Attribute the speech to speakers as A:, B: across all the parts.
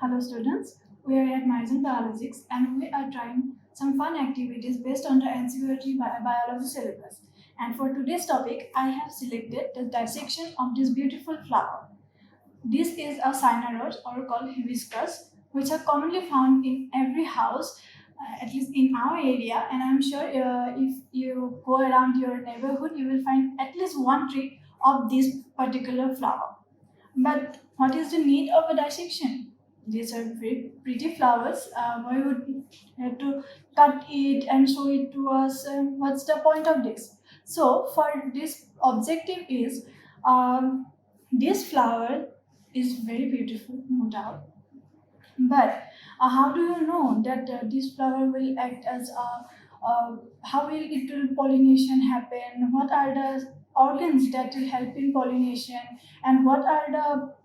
A: Hello students, we are at Marizon Biologics and we are trying some fun activities based on the NCERT biology syllabus. And for today's topic, I have selected the dissection of this beautiful flower. This is a cynorrhoes or called hibiscus, which are commonly found in every house, at least in our area. And I'm sure if you go around your neighborhood, you will find at least one tree of this particular flower. But what is the need of a dissection? These are very pretty flowers. Why would have to cut it and show it to us? What's the point of this? So, for this objective is this flower is very beautiful, no doubt. But how do you know that this flower will act as how will it will pollination happen? What are the organs that will help in pollination? And what are the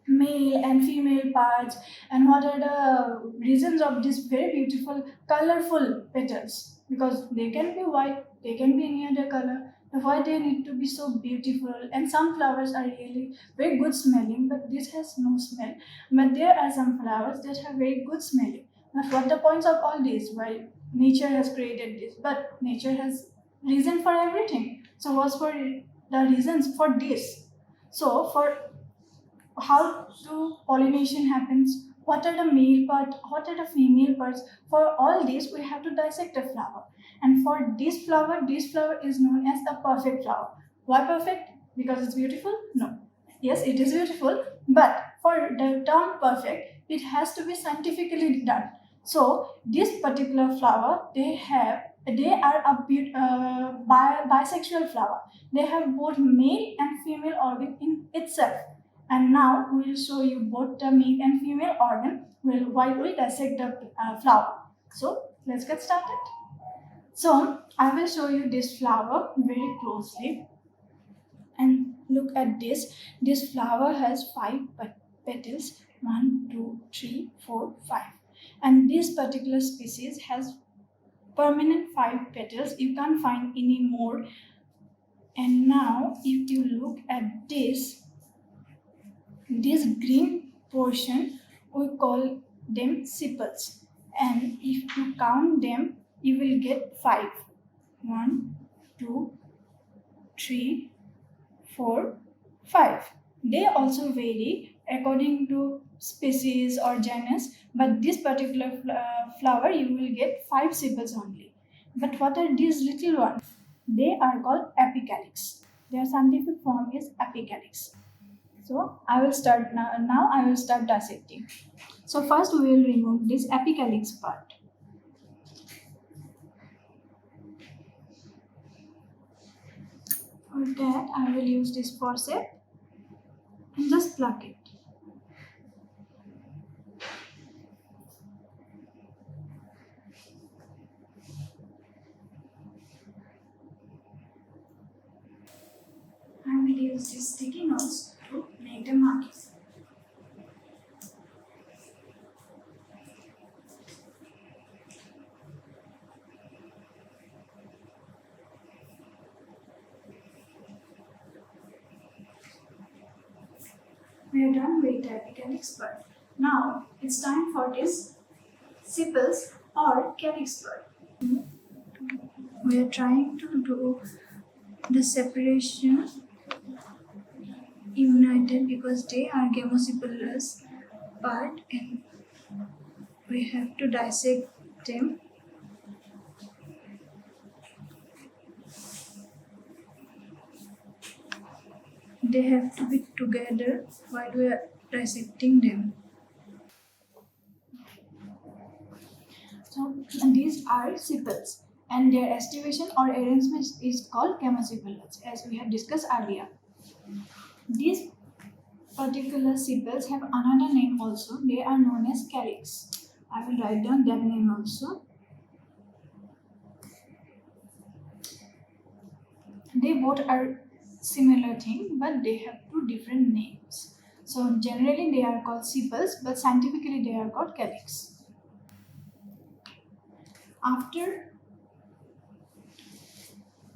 A: male and female parts, and what are the reasons of these very beautiful colorful petals, because they can be white, they can be any other color. Why they need to be so beautiful? And some flowers are really very good smelling, but this has no smell. But there are some flowers that are very good smelling. But what the points of all this? Why nature has created this, but nature has reason for everything. So what's for the reasons for this? So for how do pollination happens, what are the male part, what are the female parts, for all this we have to dissect a flower. And for this flower is known as a perfect flower. Why perfect? Because it's beautiful? No. Yes, it is beautiful, but for the term perfect, it has to be scientifically done. So this particular flower, they are a bisexual flower. They have both male and female organ in itself. And now we will show you both the male and female organ while we dissect the flower. So let's get started. So I will show you this flower very closely. And look at this. This flower has 5 petals. 1, 2, 3, 4, 5. And this particular species has permanent 5 petals. You can't find any more. And now if you look at this green portion, we call them sepals, and if you count them you will get 5. 1, 2, 3, 4, 5. They also vary according to species or genus, but this particular flower you will get 5 sepals only. But what are these little ones? They are called apicalyx. Their scientific form is apicalyx. So I will start now. Now I will start dissecting. So first we will remove this apicalyx part. For that I will use this forceps and just pluck it. I will use this sticky notes to make the markings. We are done with the apicalyx part. Now it's time for this sepals or calyx part. We are trying to do the separation united because they are gamosepalous part, and we have to dissect them. They have to be together while we are dissecting them. So these are sepals, and their estivation or arrangement is called gamosepalous, as we have discussed earlier. These particular sepals have another name also. They are known as calyx. I will write down that name also. They both are similar thing, but they have 2 different names. So generally they are called sepals, but scientifically they are called calyx. After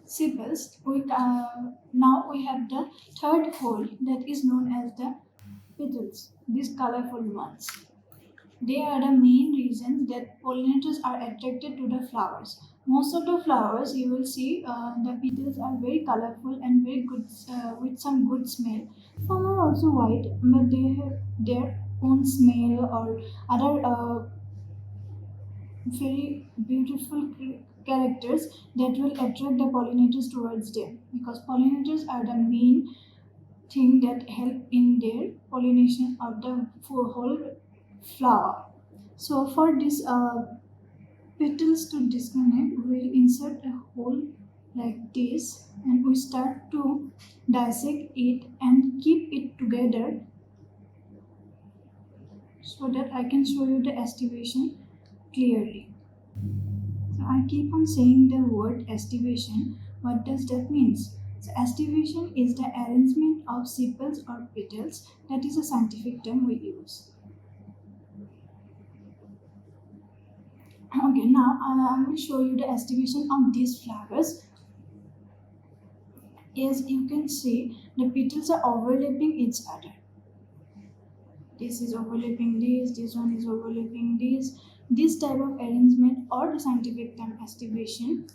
A: sepals, now we have the third hole that is known as the petals, these colorful ones. They are the main reasons that pollinators are attracted to the flowers. Most of the flowers you will see the petals are very colorful and very good with some good smell. Some are also white, but they have their own smell or other very beautiful characters that will attract the pollinators towards them, because pollinators are the main thing that help in their pollination of the whole flower. So for this petals to disconnect, we'll insert a hole like this and we start to dissect it and keep it together so that I can show you the estivation clearly. So I keep on saying the word estivation. What does that mean? So estivation is the arrangement of sepals or petals. That is a scientific term we use. Okay, now I will show you the estivation of these flowers. As you can see, the petals are overlapping each other. This is overlapping this one is overlapping this. This type of arrangement or the scientific term estivation,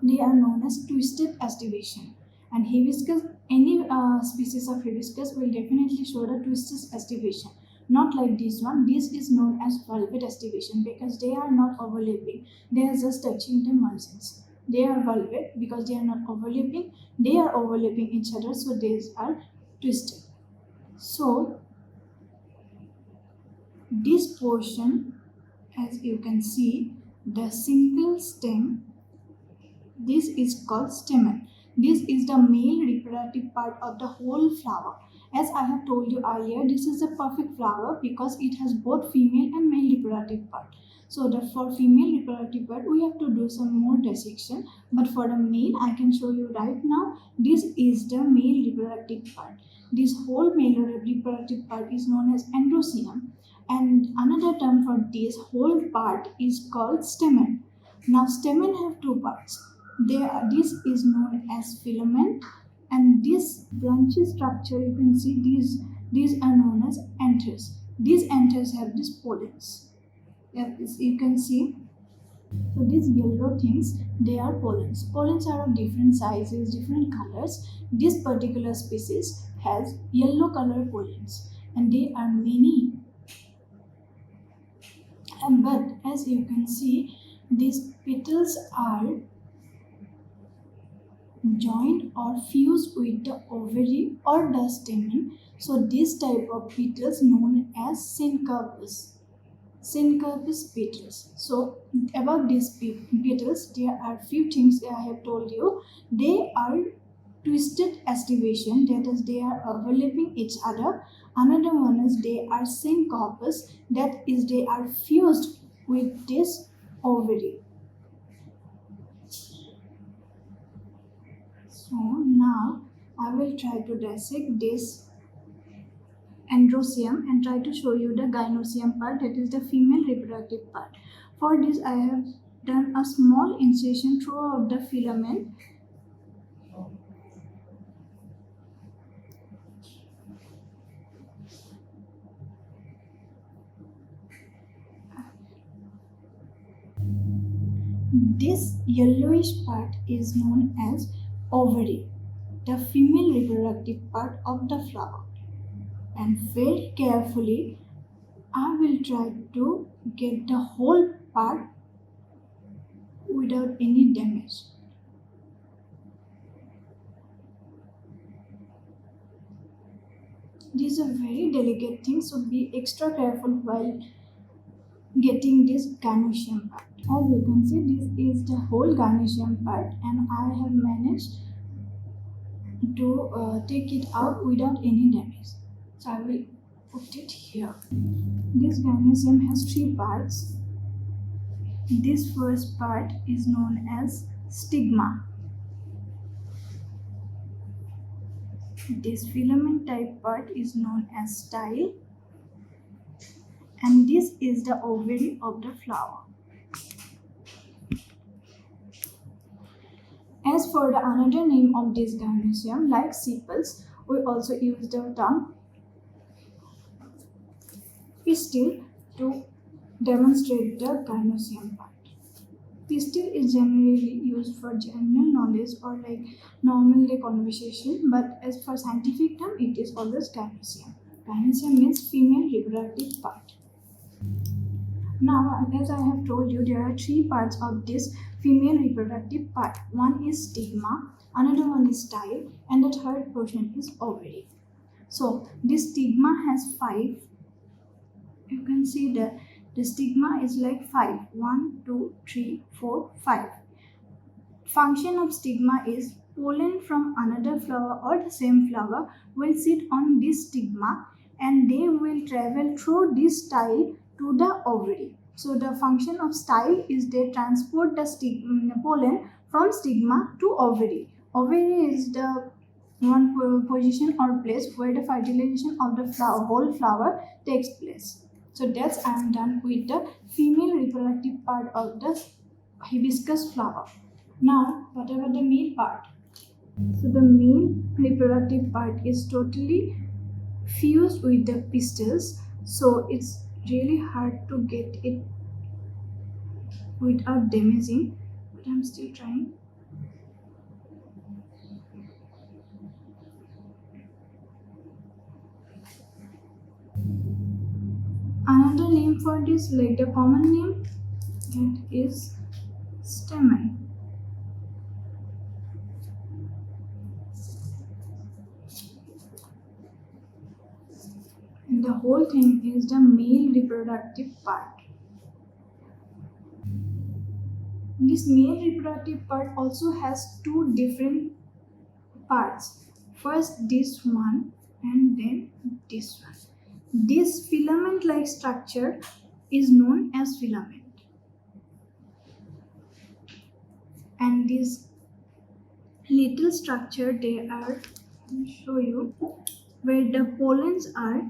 A: they are known as twisted estivation. And hibiscus, any species of hibiscus will definitely show the twisted estivation. Not like this one. This is known as valvate estivation because they are not overlapping. They are just touching the margins. They are valvate because they are not overlapping. They are overlapping each other, so these are twisted. So this portion, as you can see, the single stem, this is called stamen. This is the male reproductive part of the whole flower. As I have told you earlier, this is a perfect flower because it has both female and male reproductive part. So for female reproductive part, we have to do some more dissection. But for the male, I can show you right now. This is the male reproductive part. This whole male reproductive part is known as androecium. And another term for this whole part is called stamen. Now stamen have two parts. This is known as filament, and this branchy structure you can see these are known as anthers. These anthers have these pollens. As you can see, so these yellow things, they are pollens. Pollens are of different sizes, different colors. This particular species has yellow color pollens, and they are many. But as you can see, these petals are joined or fused with the ovary or the stamen. So this type of petals known as syncarpous petals. So about these petals, there are few things I have told you. They are twisted estivation, that is they are overlapping each other. Another one is they are syncarpous, that is they are fused with this ovary. So now I will try to dissect this androecium and try to show you the gynoecium part, that is the female reproductive part. For this I have done a small incision throughout the filament. This yellowish part is known as ovary, the female reproductive part of the flower. And very carefully, I will try to get the whole part without any damage. These are very delicate things, so be extra careful while getting this gynoecium part. As you can see, this is the whole gynoecium part, and I have managed to take it out without any damage. So I will put it here. This gynoecium has three parts. This first part is known as stigma. This filament type part is known as style, and this is the ovary of the flower. As for the another name of this gynoecium, like sepals, we also use the term pistil. to demonstrate the gynoecium part. Pistil is generally used for general knowledge or like normal day conversation, but as for scientific term, it is always gynoecium. Gynoecium means female reproductive part. Now, as I have told you, there are three parts of this female reproductive part. One is stigma, another one is style, and the third portion is ovary. So, this stigma has five. You can see that the stigma is like 5. 1, 2, 3, 4, 5. Function of stigma is pollen from another flower or the same flower will sit on this stigma and they will travel through this style to the ovary. So the function of style is they transport the pollen from stigma to ovary. Ovary is the one position or place where the fertilization of the whole flower takes place. So that's I am done with the female reproductive part of the hibiscus flower. Now, what about the male part? So the male reproductive part is totally fused with the pistils. So it's really hard to get it without damaging, but I'm still trying. Another name for this, like the common name, that is stamen. And the whole thing is the male reproductive part. This male reproductive part also has two different parts. First this one and then this one. This filament-like structure is known as filament. And this little structure they are, let me show you, where the pollens are,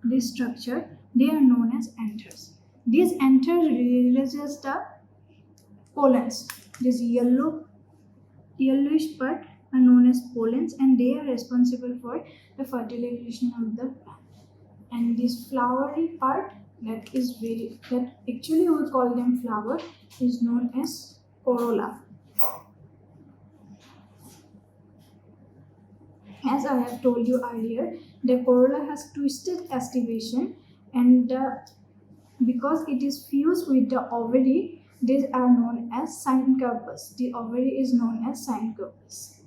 A: this structure, they are known as anthers. These anthers releases the pollens. This yellowish part are known as pollens and they are responsible for the fertilization of the plant. And this flowery part that actually we call them flower is known as corolla. As I have told you earlier, the corolla has twisted estivation and because it is fused with the ovary, these are known as syncarpus. The ovary is known as syncarpus.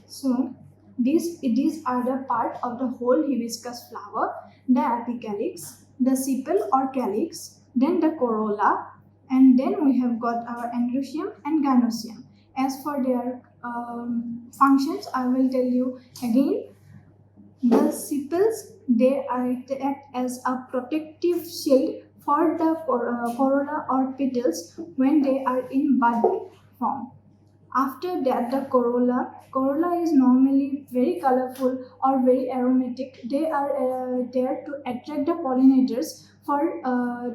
A: So these are the part of the whole hibiscus flower: the apicalyx, the sepal or calyx, then the corolla, and then we have got our androecium and gynoecium. As for their functions, I will tell you again. The sepals, they act as a protective shield for the corolla or petals when they are in bud form. After that, the corolla is normally very colorful or very aromatic. They are there to attract the pollinators for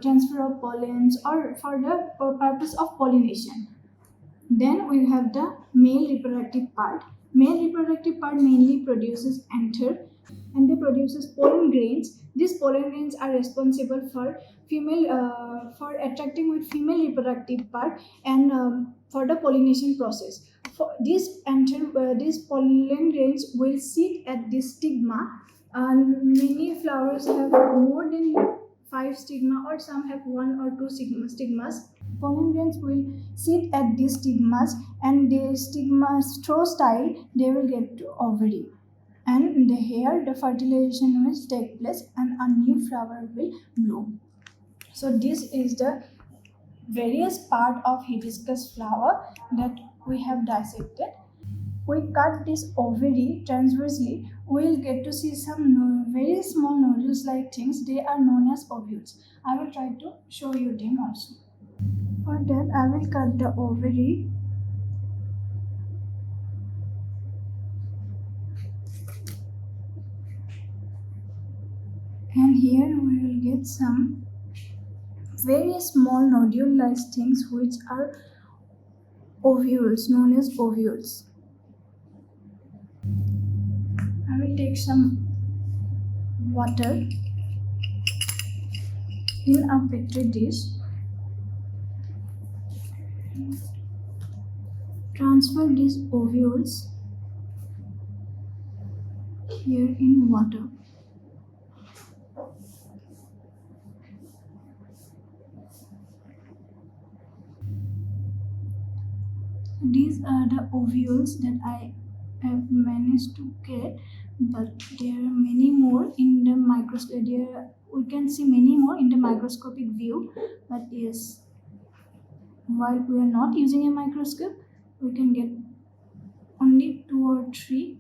A: transfer of pollens or for the purpose of pollination. Then we have the male reproductive part. Male reproductive part mainly produces anther and they produces pollen grains. These pollen grains are responsible for for attracting with female reproductive part and for the pollination process. For this anther, these pollen grains will sit at this stigma, and many flowers have more than 5 stigma or some have 1 or 2 stigmas. Pollen grains will sit at these stigmas and the stigmas through style they will get to ovary. And here the fertilization will take place and a new flower will bloom. So this is the various part of hibiscus flower that we have dissected. We cut this ovary transversely, we will get to see some very small nodules like things. They are known as ovules. I will try to show you them also. For that I will cut the ovary. And here we will get some very small nodule-like things which are ovules, known as ovules. I will take some water in a petri dish, transfer these ovules here in water. These are the ovules that I have managed to get, but there are many more in the microscope. We can see many more in the microscopic view, but yes, while we are not using a microscope, we can get only 2 or 3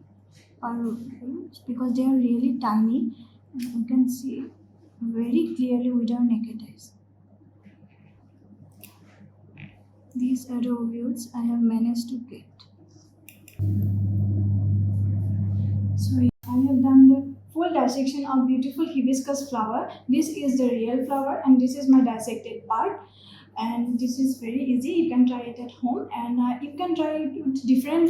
A: per ovule because they are really tiny and you can see very clearly with our naked eyes. These are the ovules I have managed to get. So I have done the full dissection of beautiful hibiscus flower. This is the real flower and this is my dissected part. And this is very easy. You can try it at home and you can try it with different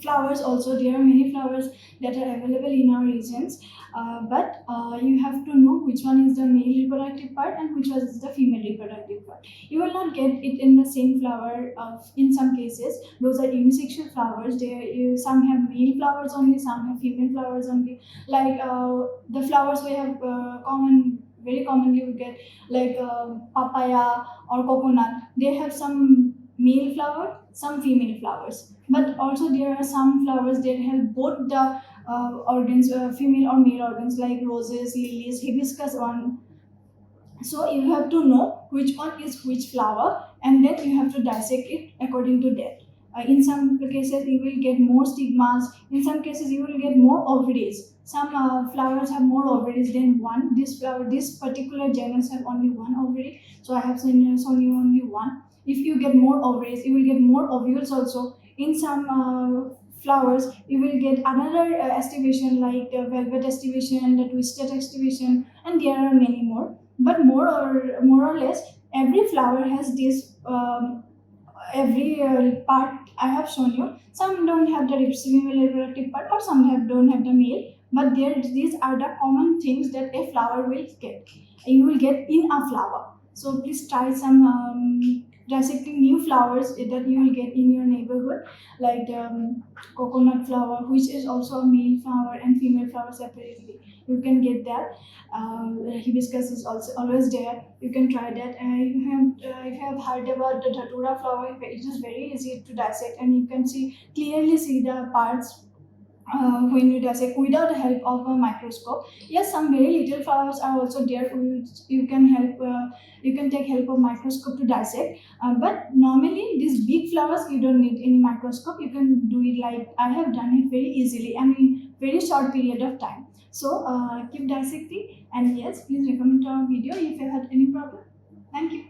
A: flowers also. There are many flowers that are available in our regions, but you have to know which one is the male reproductive part and which one is the female reproductive part. You will not get it in the same flower. In some cases those are unisexual flowers. Some have male flowers only, some have female flowers only. Like the flowers we have very commonly we get like papaya or coconut, they have some male flower, some female flowers. But also there are some flowers that have both the organs, female or male organs, like roses, lilies, hibiscus one. So you have to know which one is which flower and then you have to dissect it according to that. In some cases you will get more stigmas, in some cases you will get more ovaries. Some flowers have more ovaries than one. This particular genus have only one ovary, so I have seen only one. If you get more ovaries, you will get more ovules also. In some flowers you will get another estivation, like the velvet estivation, the twisted estivation, and there are many more. But more or less every flower has this every part I have shown you. Some don't have the female reproductive part or some don't have the male, but these are the common things that a flower will get. You will get in a flower. So please try some dissecting new flowers that you will get in your neighborhood, like the coconut flower, which is also a male flower and female flower separately. You can get that. Hibiscus is also always there. You can try that. If you have heard about the datura flower, it is very easy to dissect, and you can clearly see the parts when you dissect without the help of a microscope. Yes, some very little flowers are also there. You can help. You can take help of microscope to dissect. But normally these big flowers you don't need any microscope. You can do it like I have done it very easily and in very short period of time. So keep dissecting, and yes, please recommend our video if you had any problem. Thank you.